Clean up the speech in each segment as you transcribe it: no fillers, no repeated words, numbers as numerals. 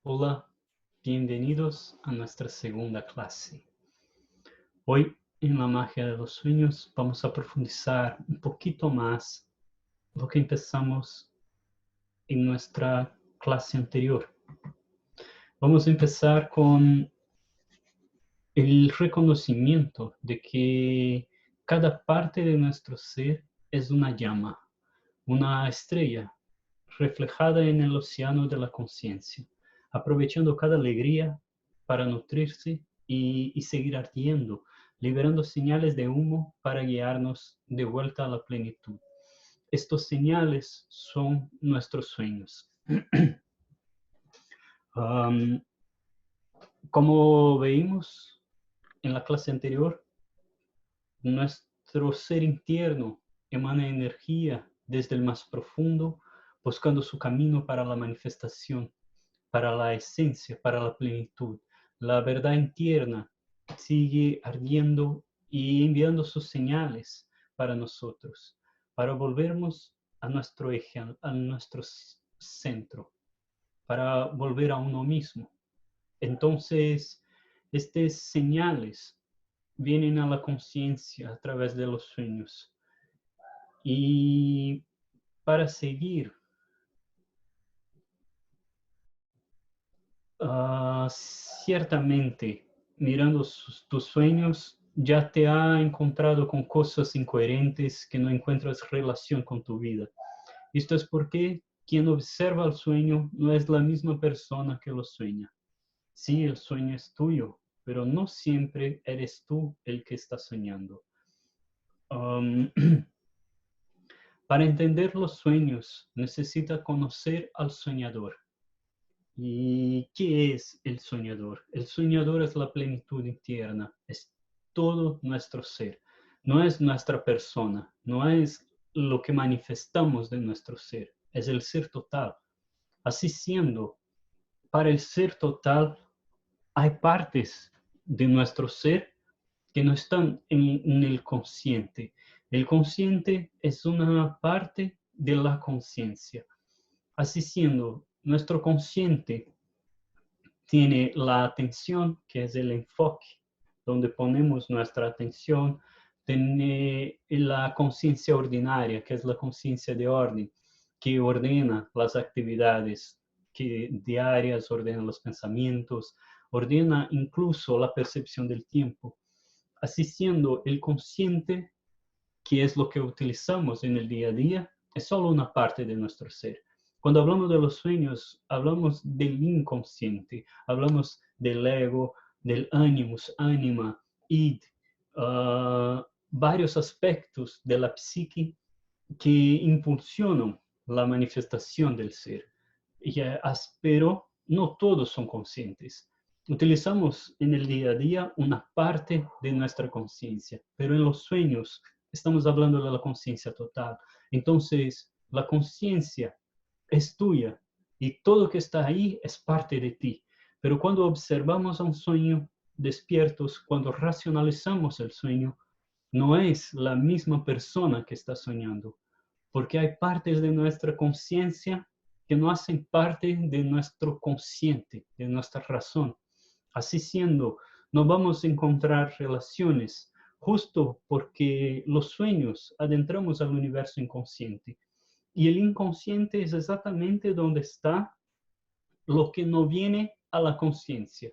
Hola, bienvenidos a nuestra segunda clase. Hoy en la magia de los sueños vamos a profundizar un poquito más lo que empezamos en nuestra clase anterior. Vamos a empezar con el reconocimiento de que cada parte de nuestro ser es una llama, una estrella reflejada en el océano de la conciencia, aprovechando cada alegría para nutrirse y seguir ardiendo, liberando señales de humo para guiarnos de vuelta a la plenitud. Estos señales son nuestros sueños. um, Como veímos en la clase anterior, nuestro ser interno emana energía desde el más profundo, buscando su camino para la manifestación, para la esencia, para la plenitud. La verdad interna sigue ardiendo y enviando sus señales para nosotros, para volvernos a nuestro eje, a nuestro centro, para volver a uno mismo. Entonces, estas señales vienen a la conciencia a través de los sueños. Y para seguir, ciertamente, mirando tus sueños, ya te ha encontrado con cosas incoherentes que no encuentras relación con tu vida. Esto es porque quien observa el sueño no es la misma persona que lo sueña. Sí, el sueño es tuyo, pero no siempre eres tú el que está soñando. Um, para entender los sueños, necesita conocer al soñador. ¿Y qué es el soñador? El soñador es la plenitud interna, es todo nuestro ser. No es nuestra persona, no es lo que manifestamos de nuestro ser, es el ser total. Así siendo, para el ser total hay partes de nuestro ser que no están en el consciente. El consciente es una parte de la conciencia. Así siendo, nuestro consciente tiene la atención, que es el enfoque, donde ponemos nuestra atención, tiene la conciencia ordinaria, que es la conciencia de orden, que ordena las actividades que diarias, ordena los pensamientos, ordena incluso la percepción del tiempo. Así siendo, el consciente, que es lo que utilizamos en el día a día, es solo una parte de nuestro ser. Cuando hablamos de los sueños, hablamos del inconsciente, hablamos del ego, del animus, ánima, id, varios aspectos de la psique que impulsionan la manifestación del ser. Pero no todos son conscientes. Utilizamos en el día a día una parte de nuestra conciencia, pero en los sueños estamos hablando de la conciencia total. Entonces, la conciencia es tuya y todo que está ahí es parte de ti. Pero cuando observamos un sueño despiertos, cuando racionalizamos el sueño, no es la misma persona que está soñando, porque hay partes de nuestra conciencia que no hacen parte de nuestro consciente, de nuestra razón. Así siendo, no vamos a encontrar relaciones justo porque los sueños adentramos al universo inconsciente. Y el inconsciente es exactamente donde está lo que no viene a la conciencia.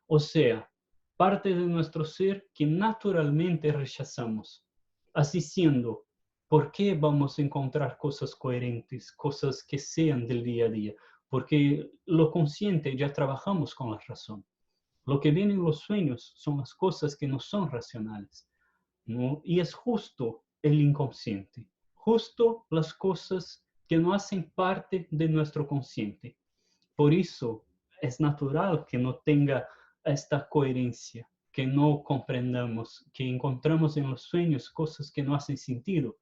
O sea, parte de nuestro ser que naturalmente rechazamos. Así siendo, ¿por qué vamos a encontrar cosas coherentes, cosas que sean del día a día? Porque lo consciente ya trabajamos con la razón. Lo que viene en los sueños son las cosas que no son racionales, ¿no? Y es justo el inconsciente, justo las cosas que no hacen parte de nuestro consciente. Por eso es natural que no tenga esta coherencia, que no comprendamos, que encontramos en los sueños cosas que no hacen sentido,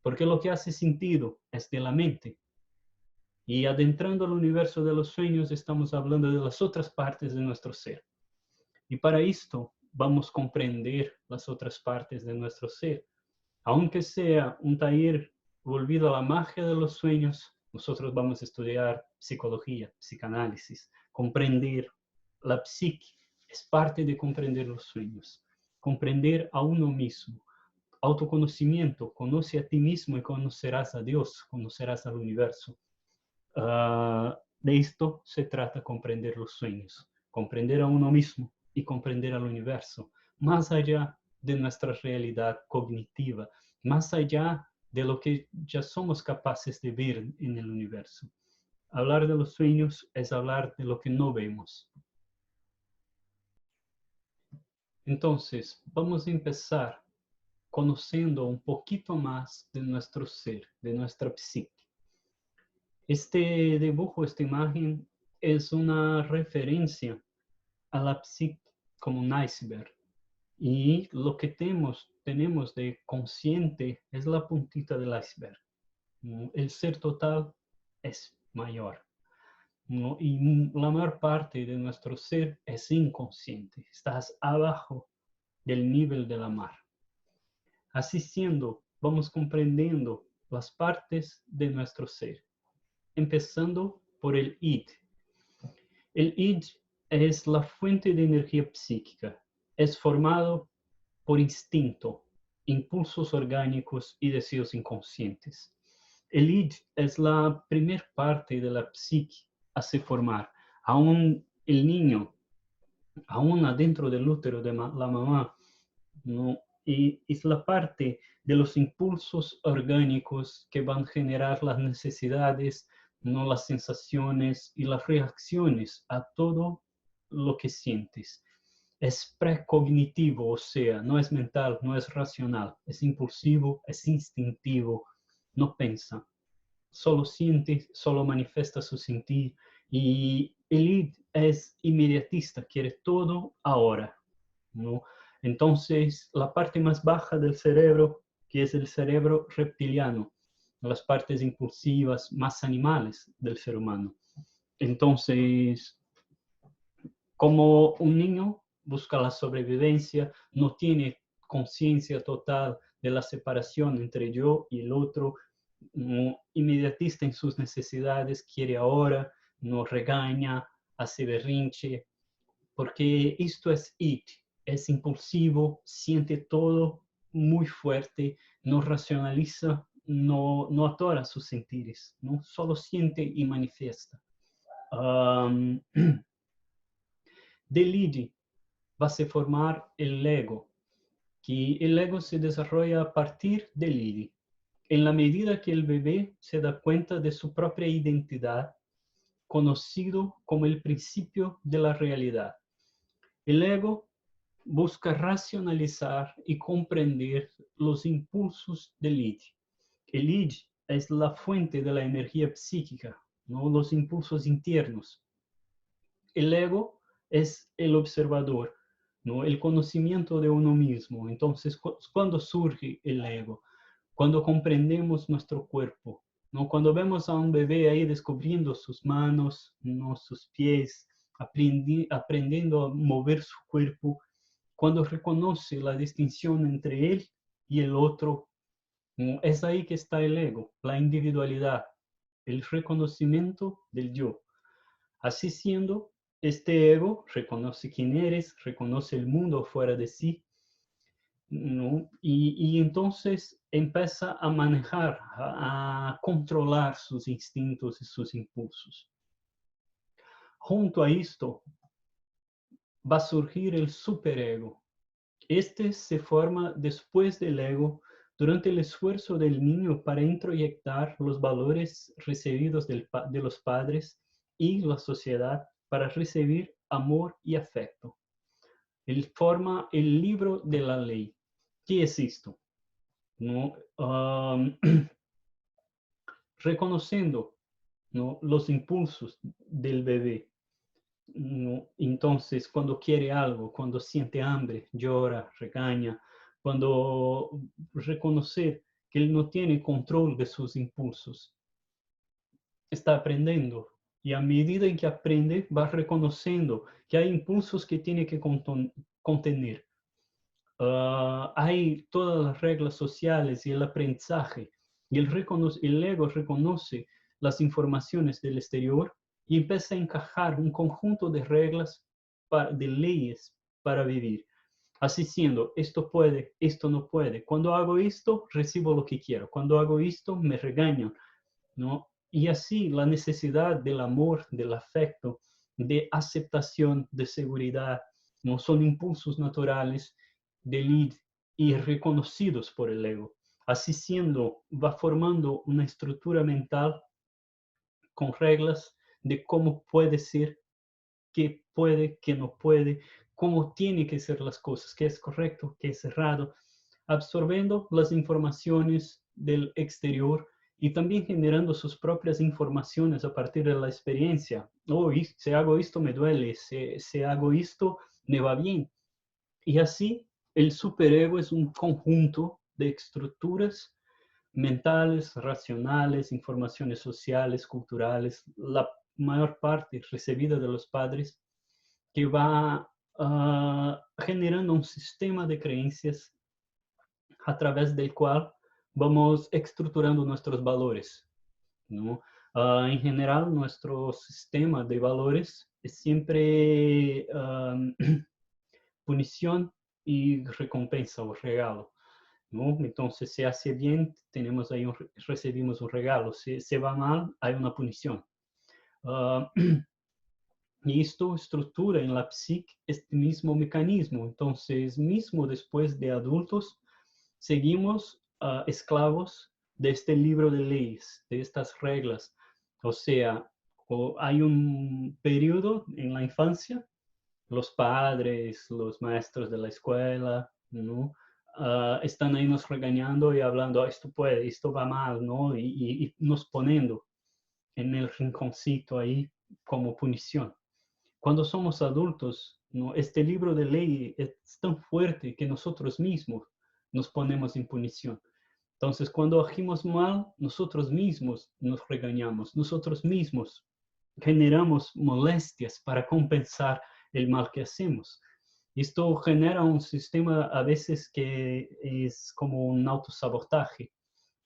porque lo que hace sentido es de la mente. Y adentrando al universo de los sueños estamos hablando de las otras partes de nuestro ser. Y para esto vamos a comprender las otras partes de nuestro ser. Aunque sea un taller volvido a la magia de los sueños, Nosotros vamos a estudiar psicología, psicanálisis, comprender la psique es parte de comprender los sueños, comprender a uno mismo. Autoconocimiento, conoce a ti mismo y conocerás a Dios, conocerás al universo. De esto se trata comprender los sueños, comprender a uno mismo y comprender al universo, más allá de nuestra realidad cognitiva, más allá de lo que ya somos capaces de ver en el universo. Hablar de los sueños es hablar de lo que no vemos. Entonces, vamos a empezar conociendo un poquito más de nuestro ser, de nuestra psique. Este dibujo, esta imagen, es una referencia a la psique como un iceberg. Y lo que tenemos de consciente es la puntita del iceberg. El ser total es mayor. Y la mayor parte de nuestro ser es inconsciente. Estás abajo del nivel de la mar. Así siendo, vamos comprendiendo las partes de nuestro ser, empezando por el id. El id es la fuente de energía psíquica. Es formado por instinto, impulsos orgánicos y deseos inconscientes. El id es la primera parte de la psique a se formar. Aún el niño, aún adentro del útero de la mamá, ¿no? Y es la parte de los impulsos orgánicos que van a generar las necesidades, no las sensaciones y las reacciones a todo lo que sientes. Es precognitivo, o sea, no es mental, no es racional, es impulsivo, es instintivo, no piensa, solo siente, solo manifiesta su sentir. Y el id es inmediatista, quiere todo ahora, ¿no? Entonces, la parte más baja del cerebro, que es el cerebro reptiliano, las partes impulsivas más animales del ser humano. Entonces, como un niño busca la sobrevivencia, no tiene conciencia total de la separación entre yo y el otro, no inmediatista en sus necesidades, quiere ahora, no regaña, hace berrinche, porque esto es it, es impulsivo, siente todo muy fuerte, no racionaliza, no atora sus sentires, ¿no? Solo siente y manifiesta. Del id va a se formar el ego, que el ego se desarrolla a partir del id. En la medida que el bebé se da cuenta de su propia identidad, conocido como el principio de la realidad. El ego busca racionalizar y comprender los impulsos del id. El id es la fuente de la energía psíquica, ¿no? Los impulsos internos. El ego es el observador, ¿no? El conocimiento de uno mismo. Entonces, ¿cuándo surge el ego? Cuando comprendemos nuestro cuerpo, ¿no? Cuando vemos a un bebé ahí descubriendo sus manos, ¿no? Sus pies, aprendiendo a mover su cuerpo, cuando reconoce la distinción entre él y el otro, ¿no? Es ahí que está el ego, la individualidad, el reconocimiento del yo. Así siendo, este ego reconoce quién eres, reconoce el mundo fuera de sí, ¿no? Y entonces empieza a manejar, a controlar sus instintos y sus impulsos. Junto a esto va a surgir el superego. Este se forma después del ego durante el esfuerzo del niño para introyectar los valores recibidos de los padres y la sociedad para recibir amor y afecto. Él forma el libro de la ley. ¿Qué es esto? ¿No? Reconociendo, ¿no? Los impulsos del bebé, ¿no? Entonces, cuando quiere algo, cuando siente hambre, llora, regaña, cuando reconocer que él no tiene control de sus impulsos, está aprendiendo. Y a medida en que aprende, va reconociendo que hay impulsos que tiene que contener. Hay todas las reglas sociales y el aprendizaje. Y el ego reconoce las informaciones del exterior y empieza a encajar un conjunto de reglas, de leyes para vivir. Así siendo, esto puede, esto no puede. Cuando hago esto, recibo lo que quiero. Cuando hago esto, me regañan, ¿no? Y así la necesidad del amor, del afecto, de aceptación, de seguridad, no son impulsos naturales del id y reconocidos por el ego. Así siendo, va formando una estructura mental con reglas de cómo puede ser, qué puede, qué no puede, cómo tienen que ser las cosas, qué es correcto, qué es errado, absorbiendo las informaciones del exterior y también generando sus propias informaciones a partir de la experiencia. Oh, si hago esto me duele, si hago esto me va bien. Y así el superego es un conjunto de estructuras mentales, racionales, informaciones sociales, culturales, la mayor parte recibida de los padres, que va generando un sistema de creencias a través del cual vamos estructurando nuestros valores, ¿no? En general, nuestro sistema de valores es siempre punición y recompensa o regalo, ¿no? Entonces, se hace bien, tenemos ahí recibimos un regalo. Si se va mal, hay una punición. Y esto estructura en la psique este mismo mecanismo. Entonces, mismo después de adultos, seguimos esclavos de este libro de leyes, de estas reglas. O sea, hay un periodo en la infancia, los padres, los maestros de la escuela, ¿no? Están ahí nos regañando y hablando, esto puede, esto va mal, ¿no? Y nos poniendo en el rinconcito ahí como punición. Cuando somos adultos, ¿no? Este libro de ley es tan fuerte que nosotros mismos nos ponemos en punición. Entonces, cuando agimos mal, nosotros mismos nos regañamos, nosotros mismos generamos molestias para compensar el mal que hacemos. Esto genera un sistema a veces que es como un autosabotaje,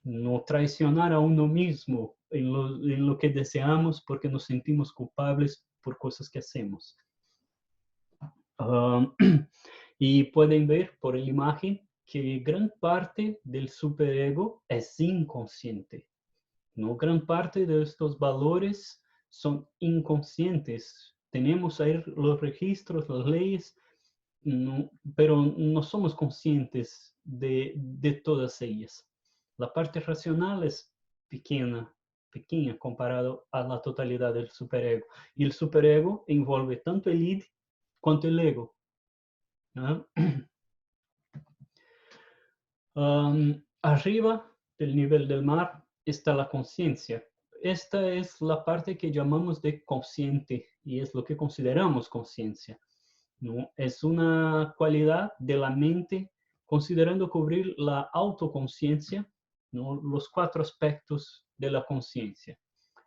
no traicionar a uno mismo en lo que deseamos porque nos sentimos culpables por cosas que hacemos. Y pueden ver por la imagen que gran parte del superego es inconsciente, ¿no? Gran parte de estos valores son inconscientes. Tenemos ahí los registros, las leyes, no, pero no somos conscientes de todas ellas. La parte racional es pequeña, pequeña comparado a la totalidad del superego. Y el superego envuelve tanto el id quanto el ego, ¿no? Arriba del nivel del mar está la conciencia. Esta es la parte que llamamos de consciente y es lo que consideramos conciencia, ¿no? Es una cualidad de la mente considerando cubrir la autoconciencia, ¿no? Los 4 aspectos de la conciencia.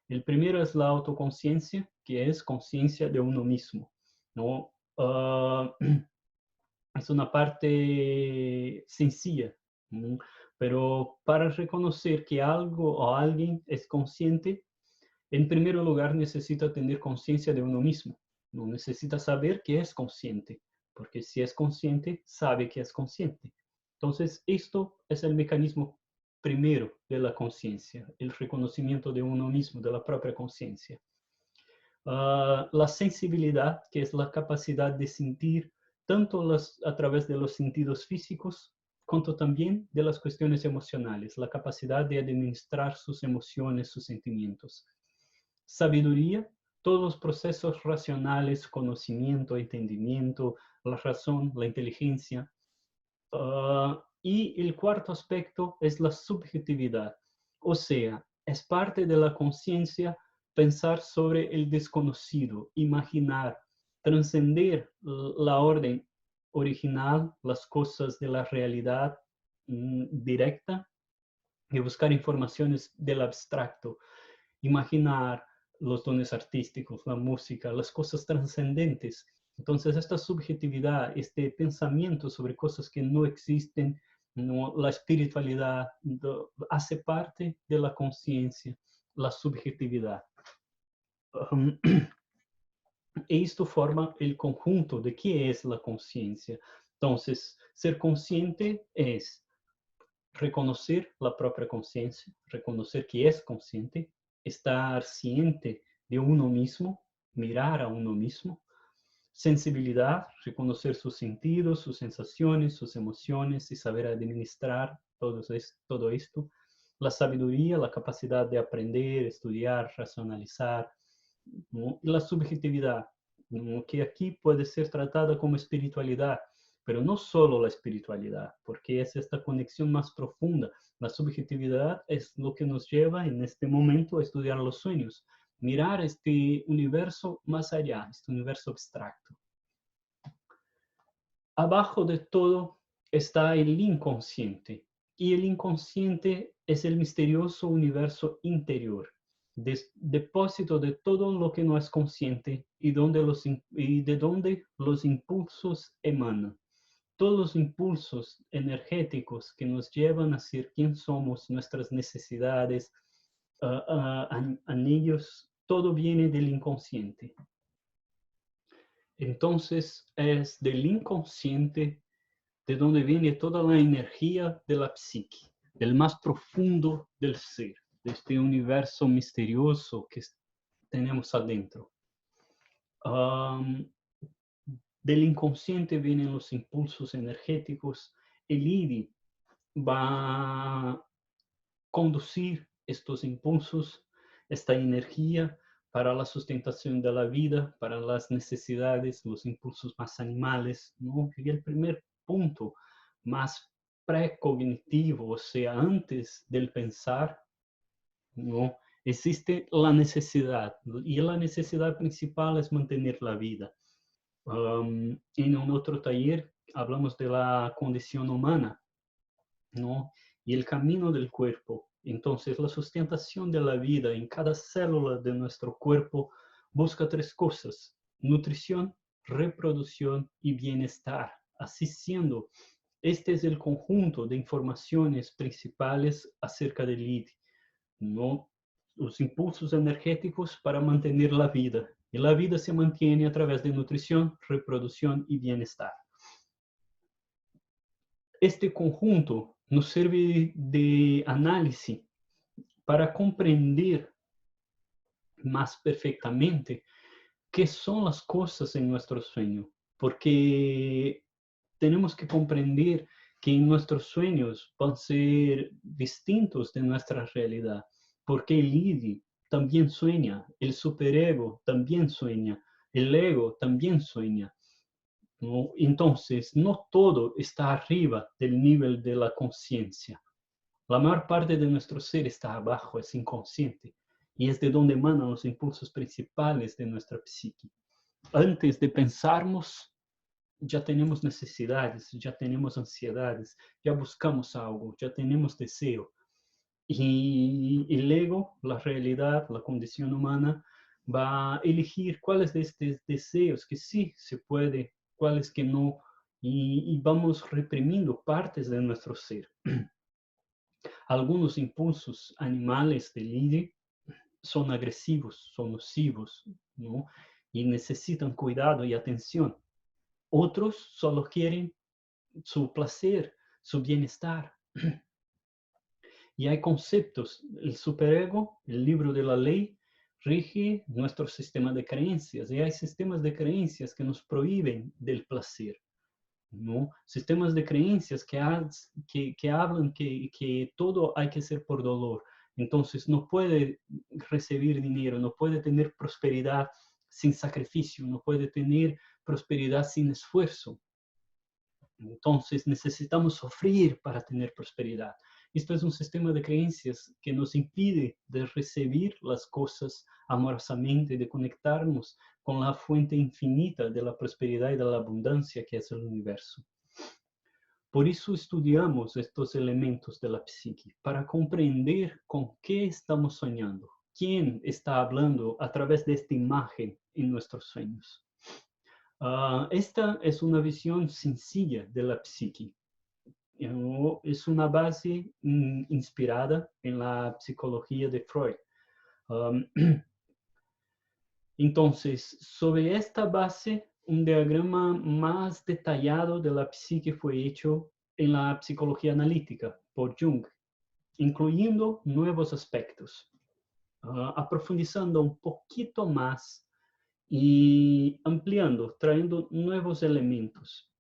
El primero es la autoconciencia, que es conciencia de uno mismo, ¿no? Es una parte sencilla, ¿no? Pero para reconocer que algo o alguien es consciente, en primer lugar necesita tener conciencia de uno mismo, no necesita saber que es consciente, porque si es consciente, sabe que es consciente. Entonces, esto es el mecanismo primero de la conciencia, el reconocimiento de uno mismo, de la propia conciencia. La sensibilidad, que es la capacidad de sentir tanto a través de los sentidos físicos, como también de las cuestiones emocionales, la capacidad de administrar sus emociones, sus sentimientos. Sabiduría, todos los procesos racionales, conocimiento, entendimiento, la razón, la inteligencia. Y el cuarto aspecto es la subjetividad, o sea, es parte de la conciencia pensar sobre el desconocido, imaginar, trascender la orden original, las cosas de la realidad directa y buscar informaciones del abstracto, imaginar los dones artísticos, la música, las cosas trascendentes. Entonces, esta subjetividad, este pensamiento sobre cosas que no existen, no, la espiritualidad hace parte de la conciencia, la subjetividad. Esto forma el conjunto de qué es la conciencia. Entonces, ser consciente es reconocer la propia conciencia, reconocer que es consciente, estar ciente de uno mismo, mirar a uno mismo. Sensibilidad, reconocer sus sentidos, sus sensaciones, sus emociones y saber administrar todo esto. La sabiduría, la capacidad de aprender, estudiar, racionalizar, ¿no? Y la subjetividad, ¿no? Que aquí puede ser tratada como espiritualidad, pero no solo la espiritualidad, porque es esta conexión más profunda. La subjetividad es lo que nos lleva en este momento a estudiar los sueños, mirar este universo más allá, este universo abstracto. Abajo de todo está el inconsciente, y el inconsciente es el misterioso universo interior, depósito de todo lo que no es consciente y de donde los impulsos emanan. Todos los impulsos energéticos que nos llevan a ser quien somos, nuestras necesidades, anillos, todo viene del inconsciente. Entonces es del inconsciente de donde viene toda la energía de la psique, del más profundo del ser, de este universo misterioso que tenemos adentro. Del inconsciente vienen los impulsos energéticos. El IDI va a conducir estos impulsos, esta energía para la sustentación de la vida, para las necesidades, los impulsos más animales, ¿no? Y el primer punto más precognitivo, o sea, antes del pensar, ¿no? Existe la necesidad, y la necesidad principal es mantener la vida. En un otro taller hablamos de la condición humana, ¿no? Y el camino del cuerpo. Entonces, la sustentación de la vida en cada célula de nuestro cuerpo busca tres cosas: nutrición, reproducción y bienestar. Así siendo, este es el conjunto de informaciones principales acerca del ID, ¿no? Los impulsos energéticos para mantener la vida. Y la vida se mantiene a través de nutrición, reproducción y bienestar. Este conjunto nos sirve de análisis para comprender más perfectamente qué son las cosas en nuestro sueño, porque tenemos que comprender que en nuestros sueños van a ser distintos de nuestra realidad, porque el ID también sueña, el superego también sueña, el ego también sueña, ¿no? Entonces, no todo está arriba del nivel de la conciencia. La mayor parte de nuestro ser está abajo, es inconsciente, y es de donde emanan los impulsos principales de nuestra psique. Antes de pensarnos, ya tenemos necesidades, ya tenemos ansiedades, ya buscamos algo, ya tenemos deseo. Y el ego, la realidad, la condición humana, va a elegir cuáles de estos deseos que sí se puede, cuáles que no, y vamos reprimiendo partes de nuestro ser. Algunos impulsos animales del ID son agresivos, son nocivos, ¿no? Y necesitan cuidado y atención. Otros solo quieren su placer, su bienestar. Y hay conceptos. El superego, el libro de la ley, rige nuestro sistema de creencias. Y hay sistemas de creencias que nos prohíben del placer, ¿no? Sistemas de creencias que hablan que todo hay que hacer por dolor. Entonces no puede recibir dinero, no puede tener prosperidad sin sacrificio, no puede tener prosperidad sin esfuerzo. Entonces necesitamos sufrir para tener prosperidad. Esto es un sistema de creencias que nos impide de recibir las cosas amorosamente, de conectarnos con la fuente infinita de la prosperidad y de la abundancia que es el universo. Por eso estudiamos estos elementos de la psique, para comprender con qué estamos soñando, quién está hablando a través de esta imagen en nuestros sueños. Esta es una visión sencilla de la psique. Es una base inspirada en la psicología de Freud. Um, entonces, sobre esta base, un diagrama más detallado de la psique fue hecho en la psicología analítica por Jung, incluyendo nuevos aspectos, aprofundizando un poquito más y ampliando, trayendo nuevos elementos.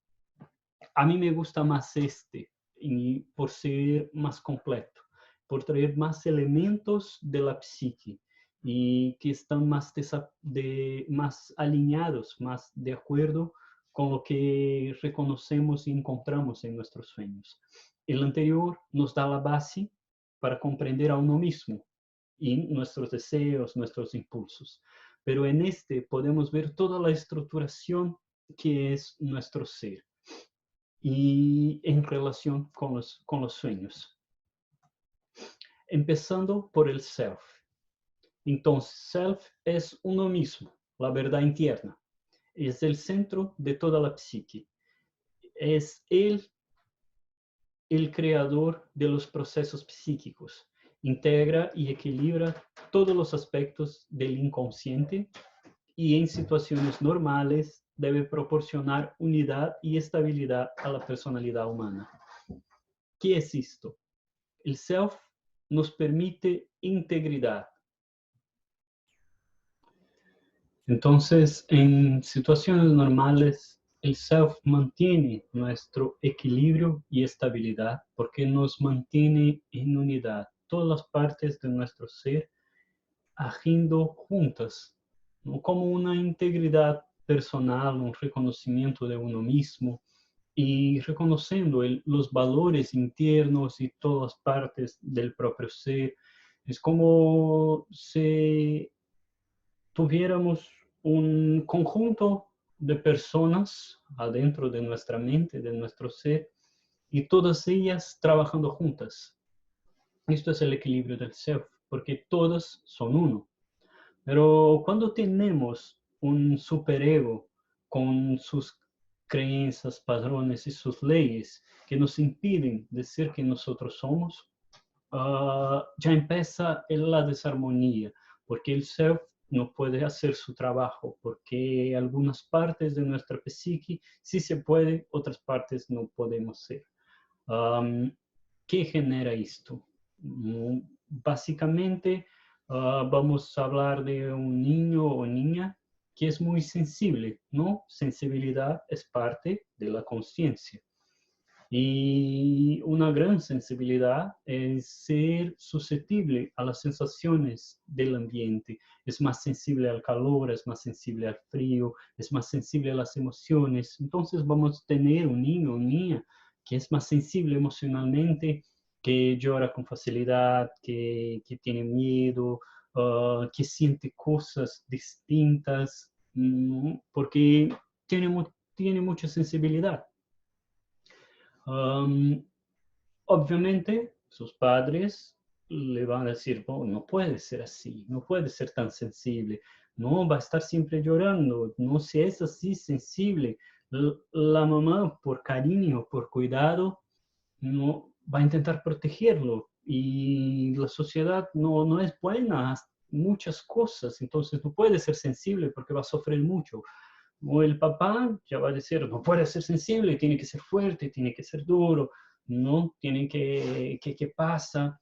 A mí me gusta más este, y por ser más completo, por traer más elementos de la psique y que están más alineados, más de acuerdo con lo que reconocemos y encontramos en nuestros sueños. El anterior nos da la base para comprender a uno mismo y nuestros deseos, nuestros impulsos. Pero en este podemos ver toda la estructuración que es nuestro ser y en relación con los sueños. Empezando por el self. Entonces, self es uno mismo, la verdad interna. Es el centro de toda la psique. Es el creador de los procesos psíquicos. Integra y equilibra todos los aspectos del inconsciente y en situaciones normales debe proporcionar unidad y estabilidad a la personalidad humana. ¿Qué es esto? El self nos permite integridad. Entonces, en situaciones normales, el self mantiene nuestro equilibrio y estabilidad porque nos mantiene en unidad. Todas las partes de nuestro ser agiendo juntas, ¿no? Como una integridad personal, un reconocimiento de uno mismo y reconociendo los valores internos y todas partes del propio ser. Es como si tuviéramos un conjunto de personas adentro de nuestra mente, de nuestro ser, y todas ellas trabajando juntas. Esto es el equilibrio del self, porque todas son uno. Pero cuando tenemos un superego con sus creencias, padrones y sus leyes que nos impiden decir que nosotros somos, ya empieza la desarmonía, porque el self no puede hacer su trabajo, porque algunas partes de nuestra psique sí se puede, otras partes no podemos ser. ¿Qué genera esto? Básicamente, vamos a hablar de un niño o niña que es muy sensible, ¿no? Sensibilidad es parte de la conciencia. Y una gran sensibilidad es ser susceptible a las sensaciones del ambiente. Es más sensible al calor, es más sensible al frío, es más sensible a las emociones. Entonces vamos a tener un niño o niña que es más sensible emocionalmente, que llora con facilidad, que tiene miedo, que siente cosas distintas, porque tiene mucha sensibilidad. Um, obviamente, sus padres le van a decir, oh, no puede ser así, no puede ser tan sensible, no va a estar siempre llorando, no si es así sensible. La mamá, por cariño, por cuidado, no va a intentar protegerlo y la sociedad no es buena, muchas cosas, entonces no puede ser sensible porque va a sufrir mucho. O el papá ya va a decir, no puede ser sensible, tiene que ser fuerte, tiene que ser duro, no tiene que pasa.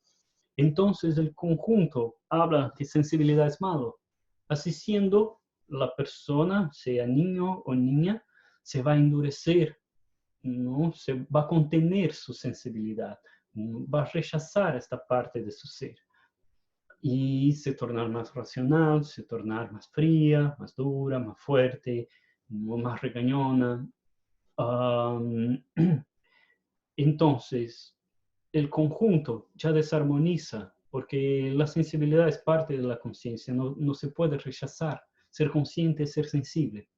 Entonces el conjunto habla que sensibilidad es malo. Así siendo, la persona, sea niño o niña, se va a endurecer, no se va a contener su sensibilidad, va a rechazar esta parte de su ser y se tornar más racional, se tornar más fría, más dura, más fuerte, más regañona. Um, entonces, el conjunto ya desarmoniza, porque la sensibilidad es parte de la conciencia, no se puede rechazar. Ser consciente es ser sensible.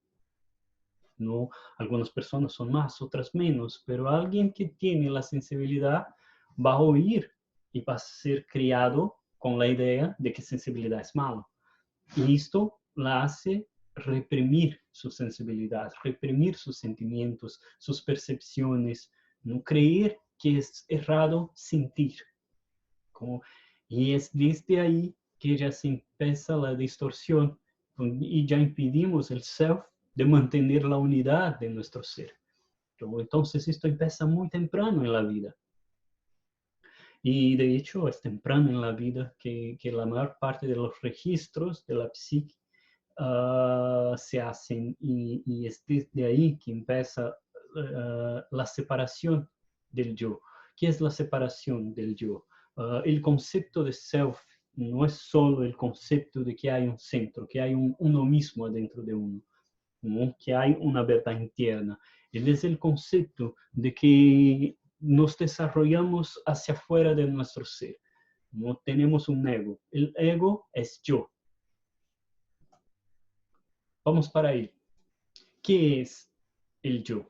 ¿No? Algunas personas son más, otras menos, pero alguien que tiene la sensibilidad va a oír y va a ser criado con la idea de que sensibilidad es malo. Y esto la hace reprimir su sensibilidad, reprimir sus sentimientos, sus percepciones, no creer que es errado sentir. Como, y es desde ahí que ya se empieza la distorsión y ya impedimos el self de mantener la unidad de nuestro ser. Entonces esto empieza muy temprano en la vida. Y de hecho es temprano en la vida que la mayor parte de los registros de la psique se hacen y es desde ahí que empieza la separación del yo. ¿Qué es la separación del yo? El concepto de self no es solo el concepto de que hay un centro, que hay uno mismo adentro de uno, ¿no? Que hay una verdad interna. Él es el concepto de que nos desarrollamos hacia afuera de nuestro ser. No tenemos un ego. El ego es yo. Vamos para ahí. ¿Qué es el yo?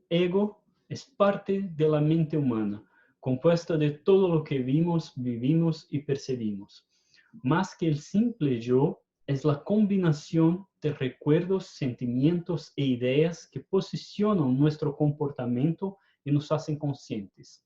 Ego es parte de la mente humana, compuesta de todo lo que vimos, vivimos y percibimos. Más que el simple yo, es la combinación de recuerdos, sentimientos e ideas que posicionan nuestro comportamiento y nos hacen conscientes.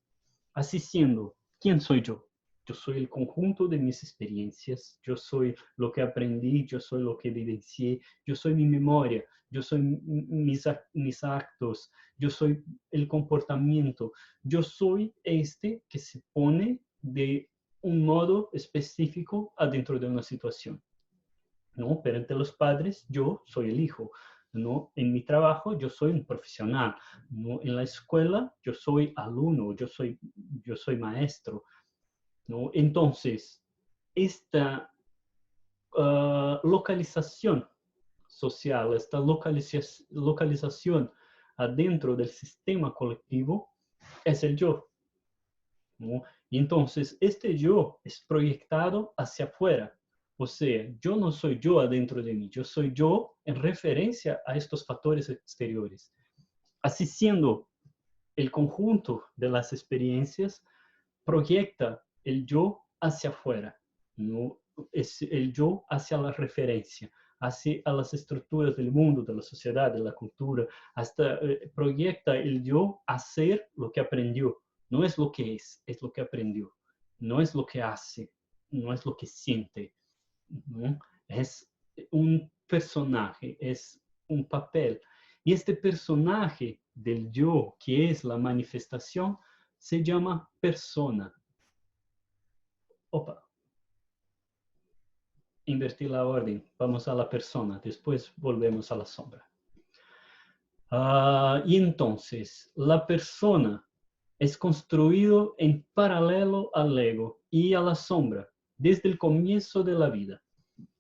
Así siendo, ¿quién soy yo? Yo soy el conjunto de mis experiencias, yo soy lo que aprendí, yo soy lo que vivencié, yo soy mi memoria, yo soy mis actos, yo soy el comportamiento, yo soy este que se pone de un modo específico adentro de una situación, ¿no? Perante los padres, yo soy el hijo, ¿no? En mi trabajo, yo soy un profesional, ¿no? En la escuela, yo soy alumno, yo soy maestro, ¿no? Entonces, esta localización social, esta localización adentro del sistema colectivo es el yo, ¿no? Y entonces, este yo es proyectado hacia afuera. O sea, yo no soy yo adentro de mí, yo soy yo en referencia a estos factores exteriores. Así siendo, el conjunto de las experiencias proyecta el yo hacia afuera, ¿no? Es el yo hacia la referencia, hacia a las estructuras del mundo, de la sociedad, de la cultura, hasta proyecta el yo a ser lo que aprendió. No es lo que es lo que aprendió. No es lo que hace, no es lo que siente, ¿no? Es un personaje, es un papel. Y este personaje del yo, que es la manifestación, se llama persona. Opa, invertir la orden, vamos a la persona, después volvemos a la sombra. Y entonces, la persona es construido en paralelo al ego y a la sombra desde el comienzo de la vida.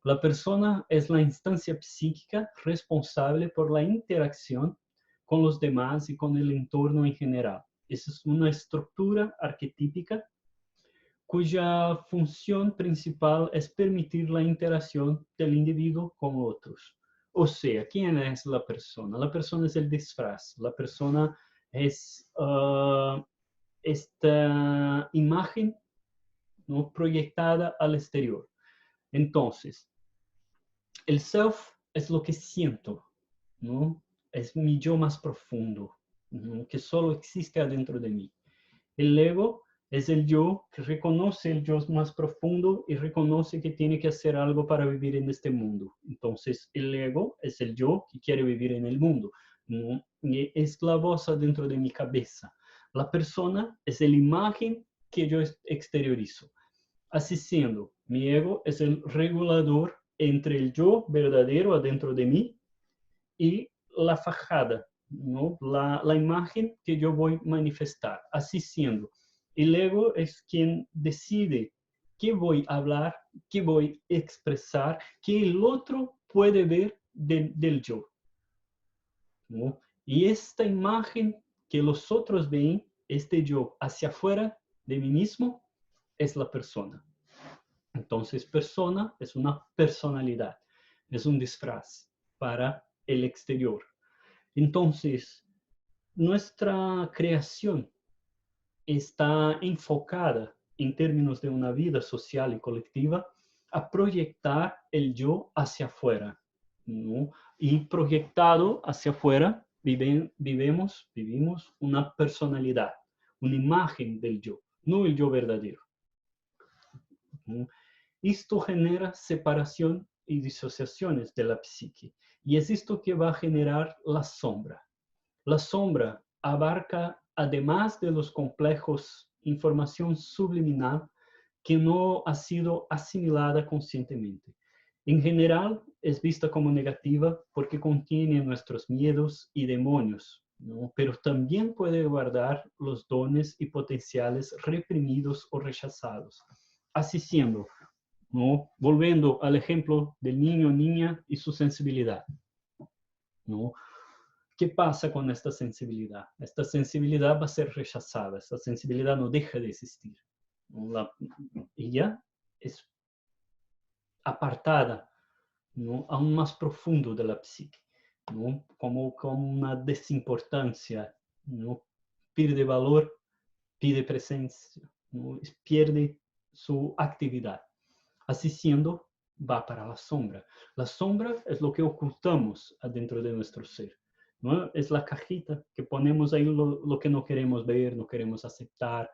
La persona es la instancia psíquica responsable por la interacción con los demás y con el entorno en general. Esa es una estructura arquetípica cuya función principal es permitir la interacción del individuo con otros. O sea, ¿quién es la persona? La persona es el disfraz, la persona es esta imagen, ¿no?, proyectada al exterior. Entonces, el self es lo que siento, ¿no? Es mi yo más profundo, ¿no?, que solo existe adentro de mí. El ego es el yo que reconoce el yo más profundo y reconoce que tiene que hacer algo para vivir en este mundo. Entonces, el ego es el yo que quiere vivir en el mundo, ¿no? Y es la voz adentro de mi cabeza. La persona es la imagen que yo exteriorizo. Así siendo, mi ego es el regulador entre el yo verdadero adentro de mí y la fachada, ¿no? La imagen que yo voy a manifestar. Así siendo, el ego es quien decide qué voy a hablar, qué voy a expresar, qué el otro puede ver del yo, ¿no? Y esta imagen que los otros ven, este yo hacia afuera de mí mismo, es la persona. Entonces, persona es una personalidad, es un disfraz para el exterior. Entonces, nuestra creación está enfocada en términos de una vida social y colectiva a proyectar el yo hacia afuera, ¿no? Y proyectado hacia afuera vivimos una personalidad, una imagen del yo, no el yo verdadero, ¿no? Esto genera separación y disociaciones de la psique. Y es esto que va a generar la sombra. La sombra abarca, además de los complejos, información subliminal que no ha sido asimilada conscientemente. En general, es vista como negativa porque contiene nuestros miedos y demonios, ¿no? Pero también puede guardar los dones y potenciales reprimidos o rechazados. Así siendo, ¿no? Volviendo al ejemplo del niño o niña y su sensibilidad, ¿no? ¿Qué pasa con esta sensibilidad? Esta sensibilidad va a ser rechazada, esta sensibilidad no deja de existir. Ella es apartada, ¿no? Aún más profundo de la psique, ¿no? Como una desimportancia, ¿no? Pierde valor, pierde presencia, ¿no? Pierde su actividad. Así siendo, va para la sombra. La sombra es lo que ocultamos adentro de nuestro ser, ¿no? Es la cajita que ponemos ahí lo que no queremos ver, no queremos aceptar,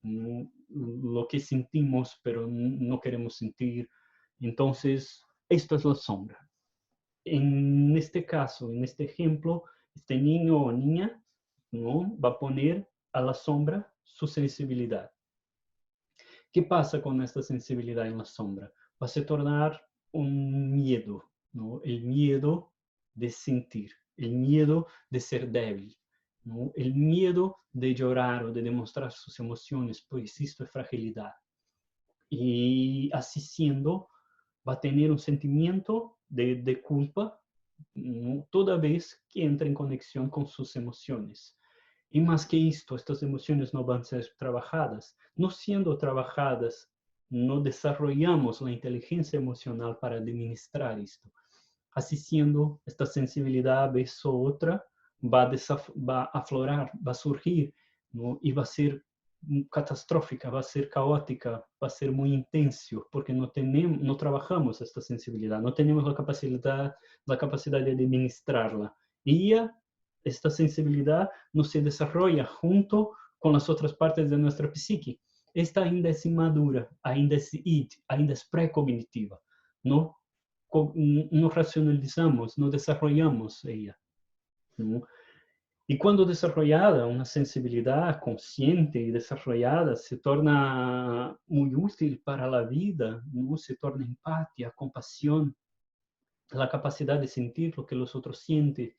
¿no? Lo que sentimos, pero no queremos sentir. Entonces, esto es la sombra. En este caso, en este ejemplo, este niño o niña, ¿no? Va a poner a la sombra su sensibilidad. ¿Qué pasa con esta sensibilidad en la sombra? Va a se tornar un miedo, ¿no? El miedo de sentir, el miedo de ser débil, ¿no? El miedo de llorar o de demostrar sus emociones, pues esto es fragilidad. Y así siendo, va a tener un sentimiento de culpa, ¿no? Toda vez que entra en conexión con sus emociones. Y más que esto, estas emociones no van a ser trabajadas. No siendo trabajadas, no desarrollamos la inteligencia emocional para administrar esto. Así siendo, esta sensibilidad, vez o otra, va a aflorar, va a surgir, ¿no? Y va a ser catastrófica, va a ser caótica, va a ser muy intenso, porque no trabajamos esta sensibilidad, no tenemos la capacidad de administrarla. Y esta sensibilidad no se desarrolla junto con las otras partes de nuestra psique. Esta ainda es inmadura, ainda es id, ainda es precognitiva, ¿no? No racionalizamos, no desarrollamos ella, ¿no? Y cuando desarrollada, una sensibilidad consciente y desarrollada se torna muy útil para la vida, ¿no? Se torna empatía, compasión, la capacidad de sentir lo que los otros sienten,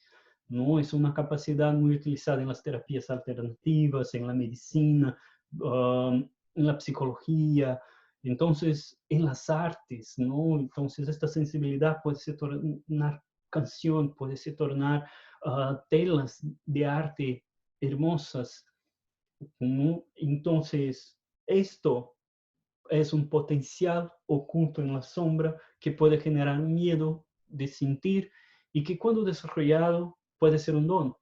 ¿no? Es una capacidad muy utilizada en las terapias alternativas, en la medicina, en la psicología, entonces en las artes, ¿no? Entonces esta sensibilidad puede se tornar canción, puede se tornar telas de arte hermosas, ¿no? Entonces esto es un potencial oculto en la sombra que puede generar miedo de sentir y que cuando desarrollado puede ser un don.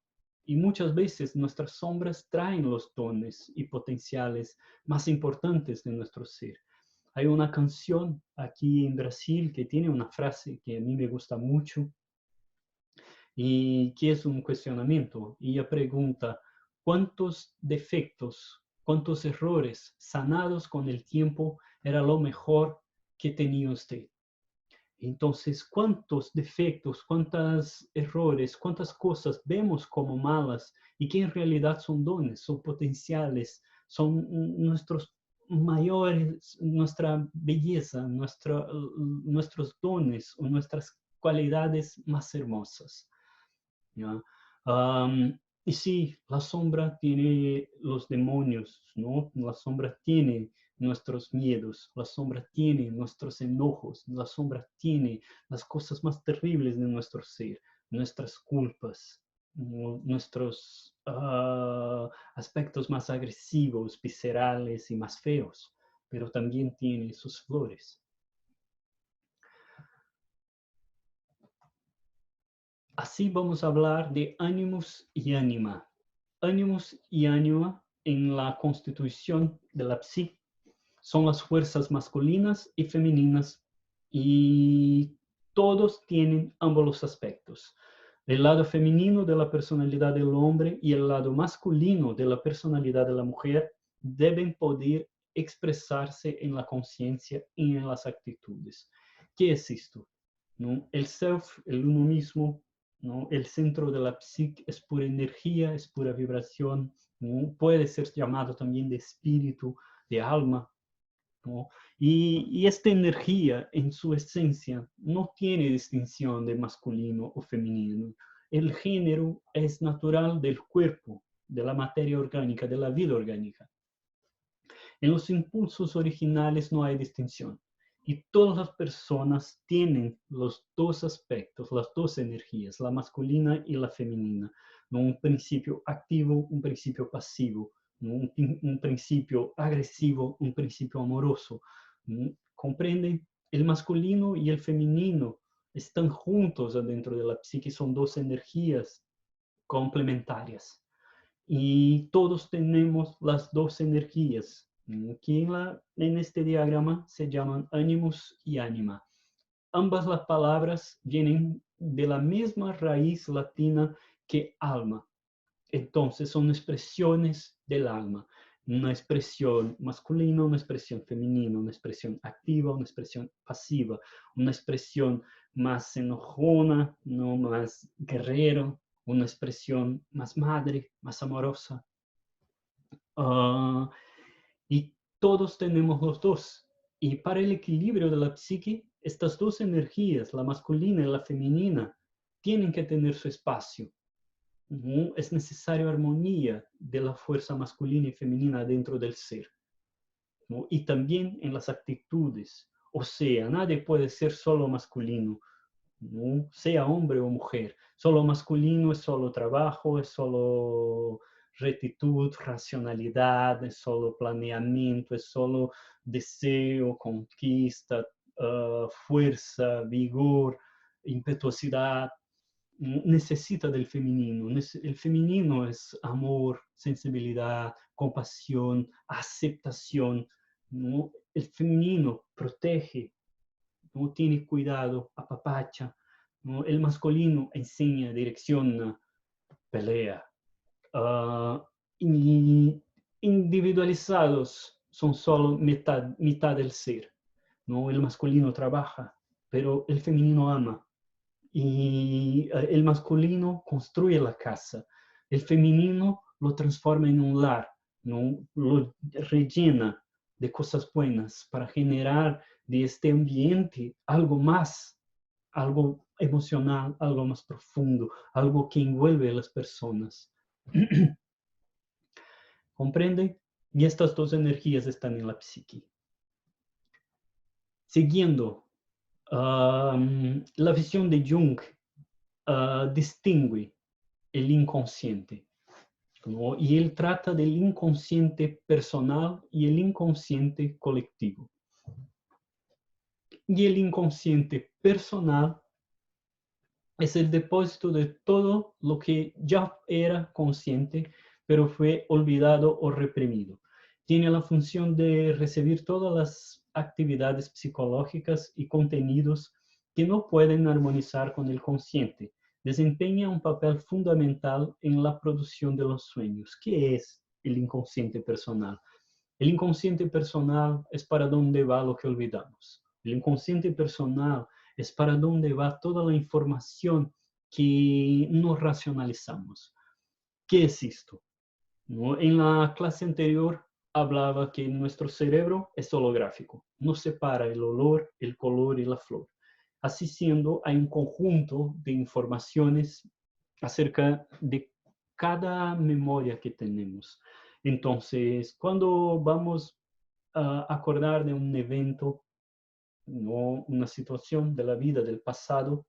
Y muchas veces nuestras sombras traen los dones y potenciales más importantes de nuestro ser. Hay una canción aquí en Brasil que tiene una frase que a mí me gusta mucho y que es un cuestionamiento. Y ella pregunta, ¿cuántos defectos, cuántos errores sanados con el tiempo era lo mejor que tenía usted? Entonces, ¿cuántos defectos, cuántos errores, cuántas cosas vemos como malas y que en realidad son dones, son potenciales, son nuestros mayores, nuestra belleza, nuestros dones o nuestras cualidades más hermosas? ¿Ya? Y sí, la sombra tiene los demonios, ¿no? La sombra tiene nuestros miedos, la sombra tiene nuestros enojos, la sombra tiene las cosas más terribles de nuestro ser, nuestras culpas, ¿no? Nuestros aspectos más agresivos, viscerales y más feos, pero también tiene sus flores. Así vamos a hablar de ánimos y ánima. Ánimos y ánima en la constitución de la psique son las fuerzas masculinas y femeninas y todos tienen ambos los aspectos. El lado femenino de la personalidad del hombre y el lado masculino de la personalidad de la mujer deben poder expresarse en la conciencia y en las actitudes. ¿Qué es esto? ¿No? El self, el uno mismo, ¿no? El centro de la psique es pura energía, es pura vibración, ¿no? Puede ser llamado también de espíritu, de alma, ¿no? Y esta energía en su esencia no tiene distinción de masculino o femenino. El género es natural del cuerpo, de la materia orgánica, de la vida orgánica. En los impulsos originales no hay distinción. Y todas las personas tienen los dos aspectos, las dos energías, la masculina y la femenina, ¿no? Un principio activo, un principio pasivo, ¿no? Un principio agresivo, un principio amoroso, ¿no? ¿Comprenden? El masculino y el femenino están juntos adentro de la psique, son dos energías complementarias. Y todos tenemos las dos energías, que en este diagrama se llaman ánimos y ánima. Ambas las palabras vienen de la misma raíz latina que alma. Entonces son expresiones del alma. Una expresión masculina, una expresión femenina, una expresión activa, una expresión pasiva, una expresión más enojona, no más guerrero, una expresión más madre, más amorosa. Y todos tenemos los dos. Y para el equilibrio de la psique, estas dos energías, la masculina y la femenina, tienen que tener su espacio. ¿No? Es necesaria armonía de la fuerza masculina y femenina dentro del ser, ¿no? Y también en las actitudes. O sea, nadie puede ser solo masculino, ¿no? Sea hombre o mujer. Solo masculino es solo trabajo, es solo rectitud, racionalidad, es solo planeamiento, es solo deseo, conquista, fuerza, vigor, impetuosidad. Necesita del femenino. El femenino es amor, sensibilidad, compasión, aceptación, ¿no? El femenino protege, ¿no? Tiene cuidado, apapacha, ¿no? El masculino enseña, direcciona, pelea. Y individualizados son solo mitad del ser, ¿no? El masculino trabaja, pero el femenino ama. Y el masculino construye la casa, el femenino lo transforma en un lar, ¿no? Lo rellena de cosas buenas para generar de este ambiente algo más, algo emocional, algo más profundo, algo que envuelve a las personas. ¿Comprenden? Y estas dos energías están en la psique. Siguiendo, la visión de Jung distingue el inconsciente, ¿no? Y él trata del inconsciente personal y el inconsciente colectivo. Y el inconsciente personal es el depósito de todo lo que ya era consciente, pero fue olvidado o reprimido. Tiene la función de recibir todas las actividades psicológicas y contenidos que no pueden armonizar con el consciente. Desempeña un papel fundamental en la producción de los sueños. ¿Qué es el inconsciente personal? El inconsciente personal es para dónde va lo que olvidamos. El inconsciente personal es para dónde va toda la información que no racionalizamos. ¿Qué es esto? ¿No? En la clase anterior hablaba que nuestro cerebro es holográfico, no separa el olor, el color y la flor. Así siendo, hay un conjunto de informaciones acerca de cada memoria que tenemos. Entonces, cuando vamos a acordar de un evento, ¿no? Una situación de la vida, del pasado,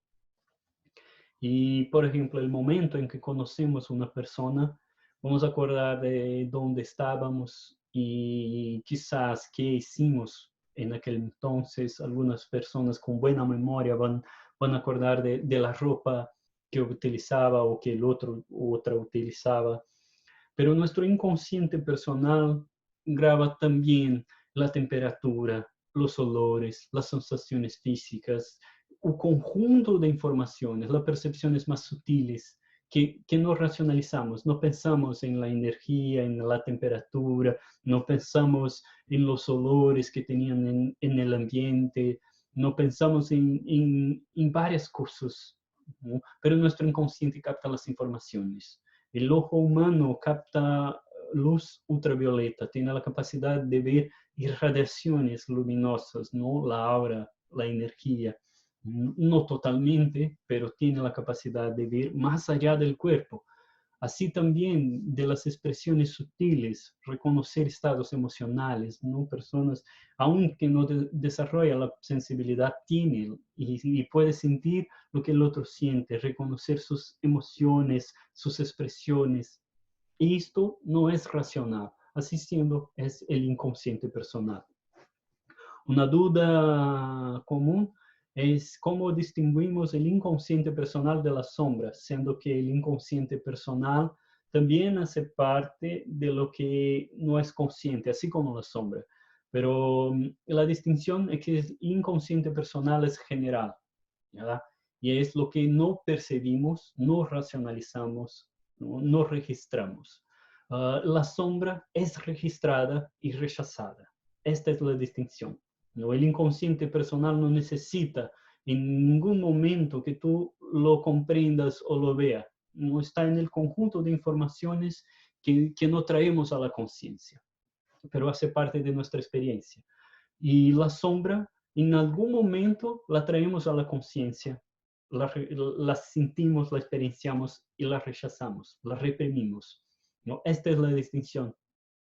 y por ejemplo, el momento en que conocemos una persona, vamos a acordar de dónde estábamos y quizás qué hicimos en aquel entonces. Algunas personas con buena memoria van a acordar de la ropa que utilizaba o que el otra utilizaba. Pero nuestro inconsciente personal graba también la temperatura, los olores, las sensaciones físicas, un conjunto de informaciones, las percepciones más sutiles que no racionalizamos, no pensamos en la energía, en la temperatura, no pensamos en los olores que tenían en el ambiente, no pensamos en varias cosas, ¿no? Pero nuestro inconsciente capta las informaciones. El ojo humano capta luz ultravioleta, tiene la capacidad de ver irradiaciones luminosas, ¿no? La aura, la energía. No totalmente, pero tiene la capacidad de ver más allá del cuerpo. Así también de las expresiones sutiles, reconocer estados emocionales, ¿no? Personas, aunque no desarrolla la sensibilidad, tiene y puede sentir lo que el otro siente, reconocer sus emociones, sus expresiones. Y esto no es racional, así siendo es el inconsciente personal. Una duda común es cómo distinguimos el inconsciente personal de la sombra, siendo que el inconsciente personal también hace parte de lo que no es consciente, así como la sombra. Pero la distinción es que el inconsciente personal es general, ¿verdad? Y es lo que no percibimos, no racionalizamos, no registramos. La sombra es registrada y rechazada. Esta es la distinción. ¿No? El inconsciente personal no necesita en ningún momento que tú lo comprendas o lo veas. No está en el conjunto de informaciones que no traemos a la conciencia, pero hace parte de nuestra experiencia. Y la sombra, en algún momento la traemos a la conciencia, la sentimos, la experienciamos y la rechazamos, la reprimimos, ¿no? Esta es la distinción,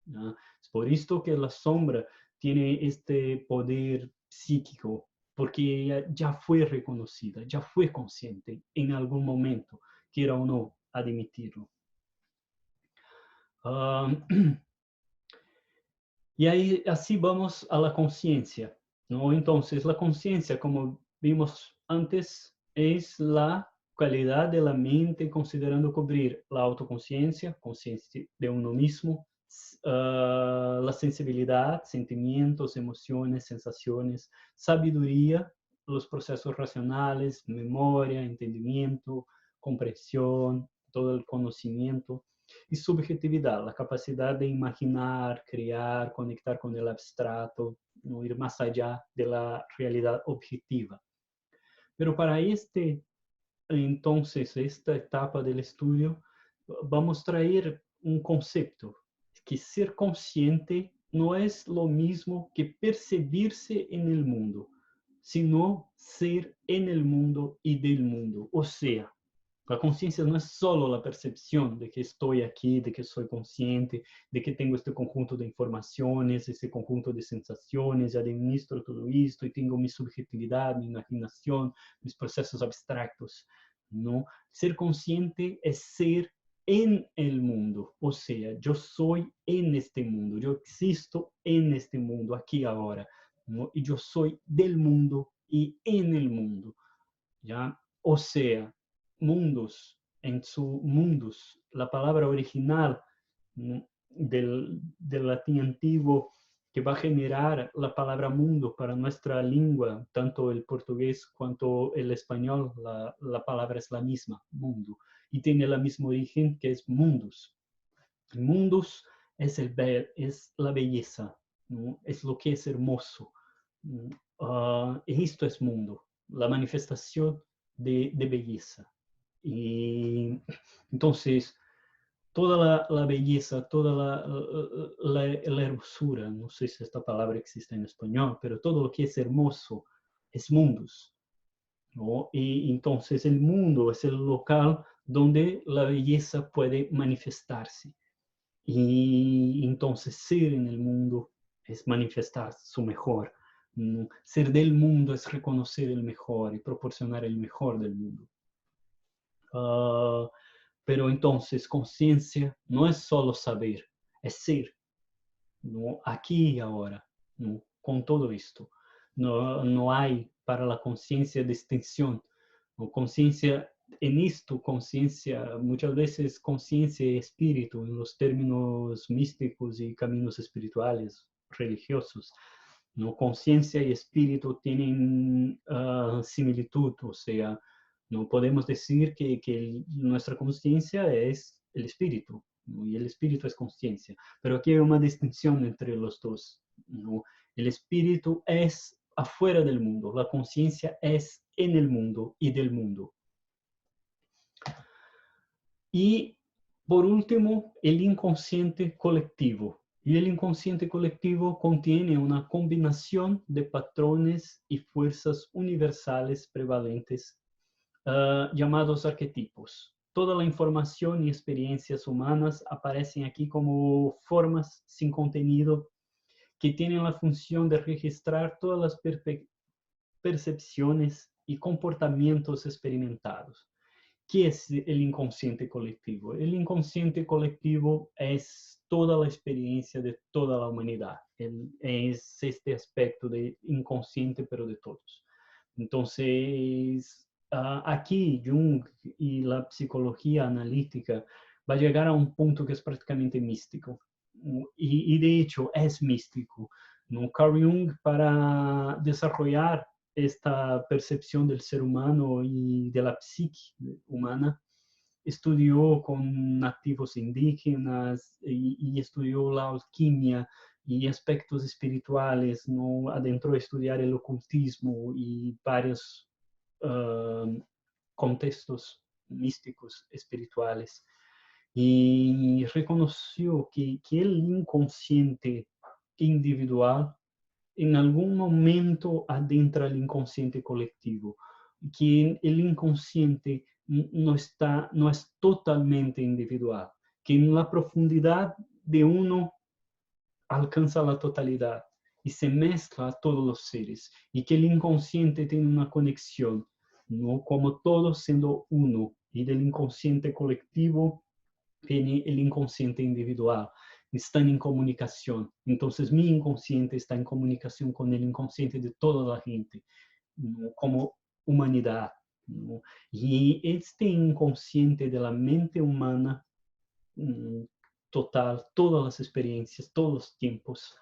¿no? Es por esto que la sombra tiene este poder psíquico, porque ella ya fue reconocida, ya fue consciente en algún momento, quiera o no admitirlo. Y ahí, así vamos a la conciencia, ¿no? Entonces, la conciencia, como vimos antes, es la calidad de la mente considerando cubrir la autoconciencia, conciencia de uno mismo, la sensibilidad, sentimientos, emociones, sensaciones, sabiduría, los procesos racionales, memoria, entendimiento, comprensión, todo el conocimiento, y subjetividad, la capacidad de imaginar, crear, conectar con el abstracto, no ir más allá de la realidad objetiva. Pero para entonces, esta etapa del estudio, vamos a traer un concepto, que ser consciente no es lo mismo que percibirse en el mundo, sino ser en el mundo y del mundo. O sea, la conciencia no es solo la percepción de que estoy aquí, de que soy consciente, de que tengo este conjunto de informaciones, este conjunto de sensaciones, y administro todo esto y tengo mi subjetividad, mi imaginación, mis procesos abstractos. No, ser consciente es ser en el mundo, o sea, yo soy en este mundo, yo existo en este mundo, aquí ahora, ¿no? Y yo soy del mundo y en el mundo, ¿ya? O sea, mundos, en su mundus, la palabra original, ¿no? del latín antiguo que va a generar la palabra mundo para nuestra lengua, tanto el portugués cuanto el español, la palabra es la misma, mundo, y tiene el mismo origen que es mundus. Mundus es, es la belleza, ¿no? Es lo que es hermoso. Esto es mundo, la manifestación de belleza. Y entonces, toda la belleza, toda la hermosura, no sé si esta palabra existe en español, pero todo lo que es hermoso es mundus, ¿no? Y entonces el mundo es el local donde la belleza puede manifestarse. Y entonces ser en el mundo es manifestar su mejor. Ser del mundo es reconocer el mejor y proporcionar el mejor del mundo. Pero entonces conciencia no es solo saber, es ser, ¿no? Aquí y ahora, ¿no? Con todo esto. No hay para la conciencia distinción. ¿No? Conciencia, en esto, conciencia, muchas veces conciencia y espíritu, en los términos místicos y caminos espirituales, religiosos. ¿No? Conciencia y espíritu tienen similitud, o sea, no podemos decir que nuestra conciencia es el espíritu, ¿no? Y el espíritu es conciencia. Pero aquí hay una distinción entre los dos. ¿no? El espíritu es afuera del mundo, la conciencia es en el mundo y del mundo. Y por último, el inconsciente colectivo. Y el inconsciente colectivo contiene una combinación de patrones y fuerzas universales prevalentes llamados arquetipos. Toda la información y experiencias humanas aparecen aquí como formas sin contenido que tienen la función de registrar todas las percepciones y comportamientos experimentados. ¿Qué es el inconsciente colectivo? El inconsciente colectivo es toda la experiencia de toda la humanidad. Es este aspecto de inconsciente, pero de todos. Entonces, aquí Jung y la psicología analítica va a llegar a un punto que es prácticamente místico. Y de hecho es místico, ¿no? Carl Jung, para desarrollar esta percepción del ser humano y de la psique humana, estudió con nativos indígenas y estudió la alquimia y aspectos espirituales, ¿no? Adentró a estudiar el ocultismo y varios contextos místicos espirituales. Y reconoció que el inconsciente individual en algún momento adentra el inconsciente colectivo, que el inconsciente no es totalmente individual, que en la profundidad de uno alcanza la totalidad y se mezcla a todos los seres, y que el inconsciente tiene una conexión, ¿no? Como todos siendo uno, y del inconsciente colectivo viene el inconsciente individual, están en comunicación. Entonces mi inconsciente está en comunicación con el inconsciente de toda la gente, ¿no? Como humanidad, ¿no? Y este inconsciente de la mente humana total, todas las experiencias, todos los tiempos,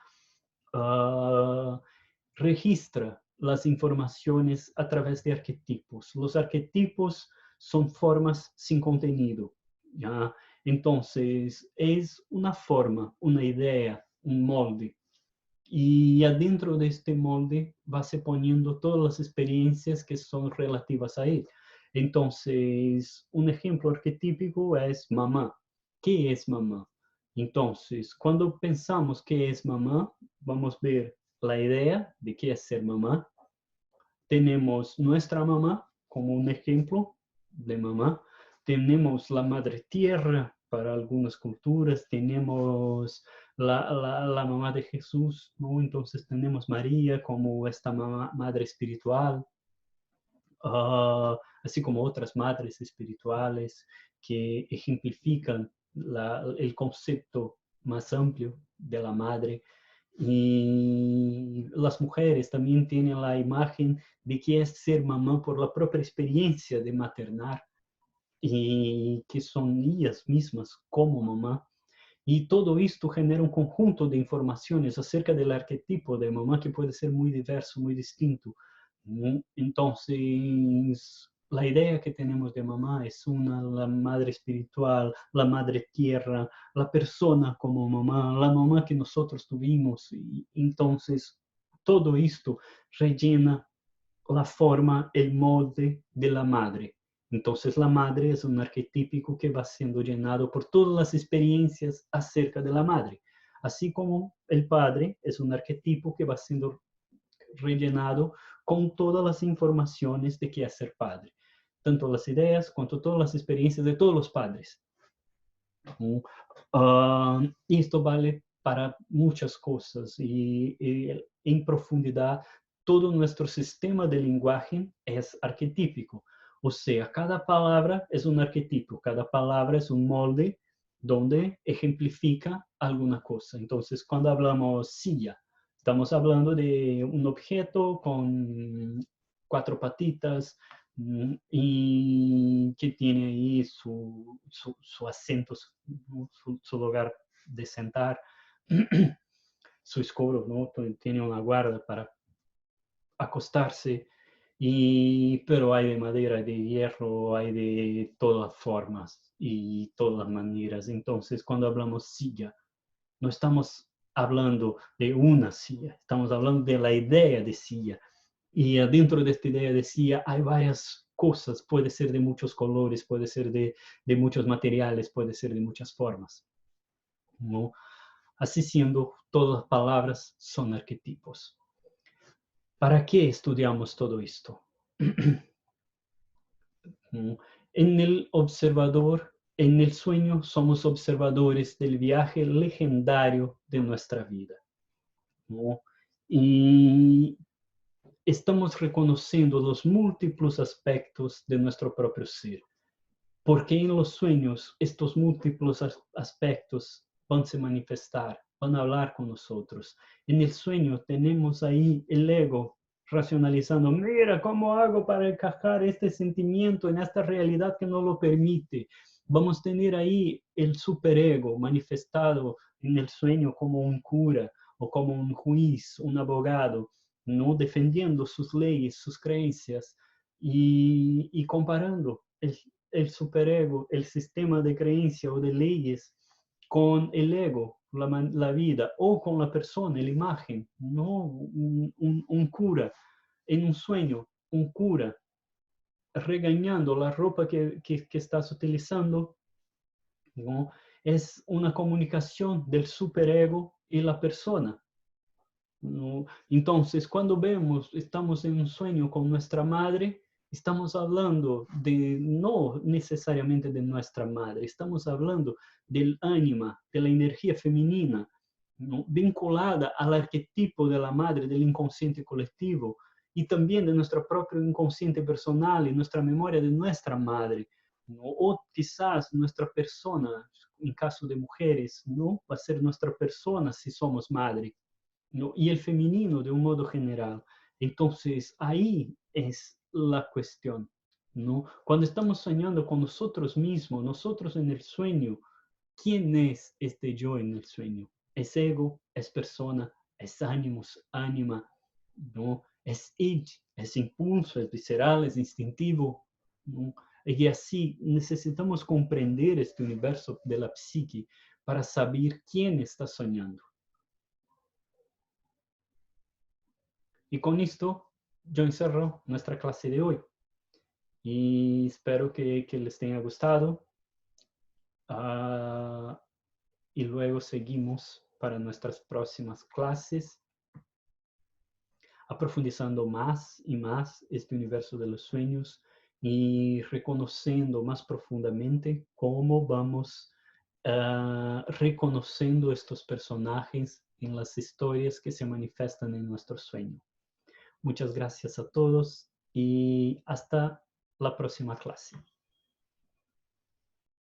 registra las informaciones a través de arquetipos. Los arquetipos son formas sin contenido, ¿ya? Entonces, es una forma, una idea, un molde. Y adentro de este molde va se poniendo todas las experiencias que son relativas a él. Entonces, un ejemplo arquetípico es mamá. ¿Qué es mamá? Entonces, cuando pensamos qué es mamá, vamos a ver la idea de qué es ser mamá. Tenemos nuestra mamá como un ejemplo de mamá. Tenemos la madre tierra para algunas culturas. Tenemos la mamá de Jesús, ¿no? Entonces tenemos María como esta madre espiritual, así como otras madres espirituales que ejemplifican el concepto más amplio de la madre. Y las mujeres también tienen la imagen de que es ser mamá por la propia experiencia de maternar y que son ellas mismas como mamá. Y todo esto genera un conjunto de informaciones acerca del arquetipo de mamá que puede ser muy diverso, muy distinto. Entonces, la idea que tenemos de mamá es la madre espiritual, la madre tierra, la persona como mamá, la mamá que nosotros tuvimos. Y entonces, todo esto rellena la forma, el molde de la madre. Entonces la madre es un arquetípico que va siendo llenado por todas las experiencias acerca de la madre, así como el padre es un arquetipo que va siendo rellenado con todas las informaciones de qué es ser padre, tanto las ideas cuanto todas las experiencias de todos los padres. Y esto vale para muchas cosas y en profundidad todo nuestro sistema de lenguaje es arquetípico. O sea, cada palabra es un arquetipo, cada palabra es un molde donde ejemplifica alguna cosa. Entonces, cuando hablamos silla, estamos hablando de un objeto con cuatro patitas y que tiene ahí su asiento, su lugar de sentar, su escobro, ¿no? Tiene una guarda para acostarse, pero hay de madera, hay de hierro, hay de todas formas y todas maneras. Entonces, cuando hablamos silla, no estamos hablando de una silla, estamos hablando de la idea de silla. Y dentro de esta idea de silla hay varias cosas, puede ser de muchos colores, puede ser de muchos materiales, puede ser de muchas formas, ¿no? Así siendo, todas las palabras son arquetipos. ¿Para qué estudiamos todo esto? En el observador, en el sueño, somos observadores del viaje legendario de nuestra vida, ¿no? Y estamos reconociendo los múltiples aspectos de nuestro propio ser, porque en los sueños estos múltiples aspectos van a se manifestar, van a hablar con nosotros. En el sueño tenemos ahí el ego racionalizando, mira, ¿cómo hago para encajar este sentimiento en esta realidad que no lo permite? Vamos a tener ahí el superego manifestado en el sueño como un cura o como un juez, un abogado, ¿no? Defendiendo sus leyes, sus creencias y comparando el superego, el sistema de creencia o de leyes con el ego, la vida, o con la persona, la imagen, no un cura en un sueño, un cura regañando la ropa que estás utilizando, ¿no? Es una comunicación del superego y la persona, ¿no? Entonces, cuando vemos, estamos en un sueño con nuestra madre, estamos hablando de, no necesariamente de nuestra madre, estamos hablando del ánima, de la energía femenina, ¿no? Vinculada al arquetipo de la madre, del inconsciente colectivo, y también de nuestro propio inconsciente personal y nuestra memoria de nuestra madre, ¿no? O quizás nuestra persona, en caso de mujeres, ¿no? Va a ser nuestra persona si somos madre, ¿no? Y el femenino de un modo general. Entonces, ahí es la cuestión, ¿no? Cuando estamos soñando con nosotros mismos, nosotros en el sueño, ¿quién es este yo en el sueño? ¿Es ego? ¿Es persona? ¿Es ánimos? ¿Ánima? ¿No? ¿Es id? ¿Es impulso? ¿Es visceral? ¿Es instintivo? ¿No? Y así necesitamos comprender este universo de la psique para saber quién está soñando. Y con esto yo encerro nuestra clase de hoy y espero que les tenga gustado. Y luego seguimos para nuestras próximas clases, aprofundizando más y más este universo de los sueños y reconociendo más profundamente cómo vamos reconociendo estos personajes en las historias que se manifiestan en nuestro sueño. Muchas gracias a todos y hasta la próxima clase.